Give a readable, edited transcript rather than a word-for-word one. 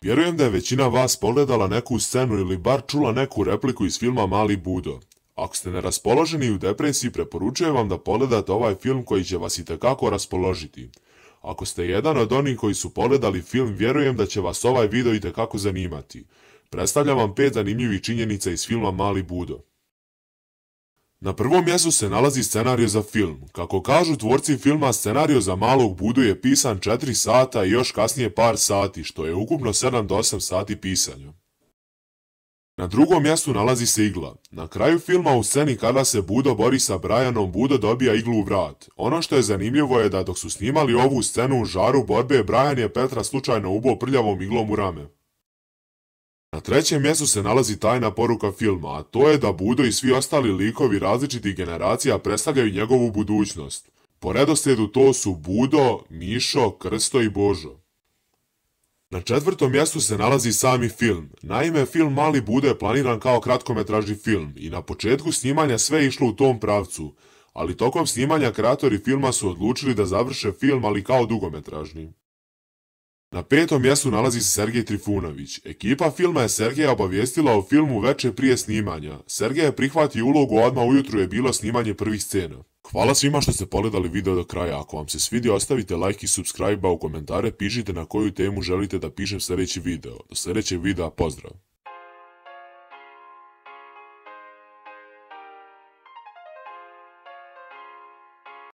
Vjerujem da je većina vas pogledala neku scenu ili bar čula neku repliku iz filma Mali Budo. Ako ste neraspoloženi i u depresiji, preporučujem vam da pogledate ovaj film koji će vas itekako raspoložiti. Ako ste jedan od onih koji su pogledali film, vjerujem da će vas ovaj video itekako zanimati. Predstavljam vam 5 zanimljivih činjenica iz filma Mali Budo. Na prvom mjestu se nalazi scenario za film. Kako kažu tvorci filma, scenario za Malog Budu je pisan 4 sata i još kasnije par sati, što je ukupno 7 do 8 sati pisanja. Na drugom mjestu nalazi se igla. Na kraju filma u sceni kada se Budo bori sa Brianom, Budo dobija iglu u vrat. Ono što je zanimljivo je da dok su snimali ovu scenu u žaru borbe, Brian je Petra slučajno ubao prljavom iglom u rame. Na trećem mjestu se nalazi tajna poruka filma, a to je da Budo i svi ostali likovi različitih generacija predstavljaju njegovu budućnost. Po redoslijedu to su Budo, Mišo, Krsto i Božo. Na četvrtom mjestu se nalazi sami film. Naime, film Mali Budo je planiran kao kratkometražni film i na početku snimanja sve je išlo u tom pravcu, ali tokom snimanja kreatori filma su odlučili da završe film, ali kao dugometražni. Na petom mjestu nalazi se Sergej Trifunović. Ekipa filma je Sergeja obavijestila o filmu veče prije snimanja. Sergej je prihvatio ulogu, odmah ujutru je bilo snimanje prvih scena. Hvala svima što ste pogledali video do kraja. Ako vam se svidio, ostavite like i subscribe, a u komentare pišite na koju temu želite da pišem sljedeći video. Do sljedećeg videa, pozdrav!